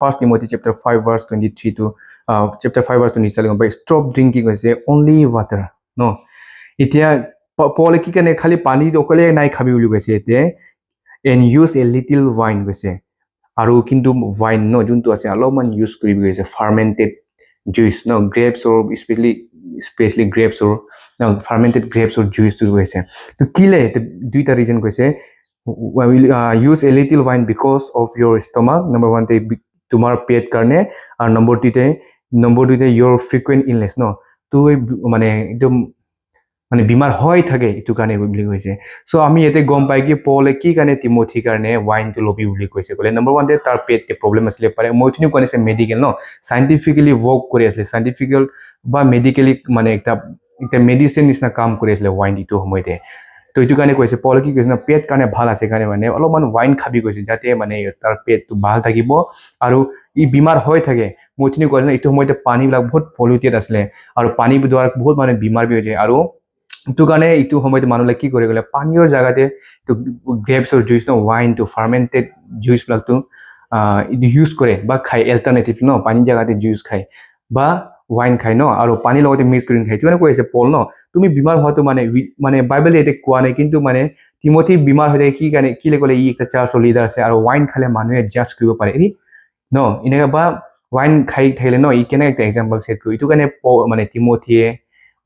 1 Timothy chapter 5 verse 23 to chapter 5 verse 27 by stop drinking hoise only water no itia Paul ki kane khali pani okole nai khabi uli hoise ete and use a little wine hoise aru kintu wine no juntu ase alopman use koribi hoise fermented juice no grapes or especially grapes or no fermented grapes or juice to hoise to kile duita reason hoise will use a little wine because of your stomach number 1 te tumar pet karne and number 2 te your frequent illness no to mane ekdom মানে বিমার হয় থাকে এটু কানে বুলি কৈছে so আমি এতে গম পাই কি পলে কি কানে তিমোথি কানে ওয়াইন টু লবি বুলি কৈছে বলে নাম্বার 1 তে তার পেটে প্রবলেম আসলে পারে মইথিনি কোনেছে মেডিকেল ন সায়েন্টিফিক্যালি ওয়ার্ক করে আসলে সায়েন্টিফিক্যাল বা মেডিকেলি মানে একটা মেডিসিন নিসনা কাম করে আসলে ওয়াইন দিটো সময়তে তো এটু কানে কৈছে পলে কি কৈছে না পেট কানে ভাল আছে কানে মানে অলপমান ওয়াইন খাবি কৈছে যাতে মানে তার পেটটো ভাল থাকিব আৰু ই বিমার হয় থাকে মইথিনি কৈছে না এটু সময়তে পানী বিলাক বহুত পলিউটেড আসলে আৰু পানী দ্বাৰা বহুত মানে বিমাৰ বি হৈ যায় আৰু তো কানে ইটো সময়তে মানুহে কি কৰে গলে পানীৰ জাগাতে তো গ্ৰেপস অৰ জুইস ন ওয়াইন তো ফাৰ্মেন্টেড জুইস বিলাক তো ইউজ কৰে বা খাই অল্টাৰনেটিভ ন পানী জাগাতে জুইস খাই বা ওয়াইন খাই ন আৰু পানী লগতে মিক্স কৰি খাই তো কৈছে পল ন তুমি বিমাৰ হয়তো মানে বাইবেল এতে কোৱা নাই কিন্তু মানে তিমোথি বিমার হলে কি কানে কি লেকলে ই একটা চার্চ লিডার আছে আৰু ওয়াইন খালে মানুহে জাজ কৰিব পাৰে এৰি ন ইনেকা বা ওয়াইন খাই থাকিলে ন ই কেনে একটা এক্সাম্পল সেট কৰি ইটো কানে মানে তিমোথিয়ে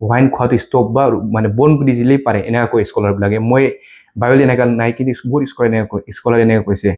ওয়াইন খাওয়াতে স্টপ বা মানে বন দিলে পারে এনেকা কয় স্কলার বিলাকে মই বাইবেল এনেকা নাই কিন্তু বহুত স্কলার এনেকা কৈছে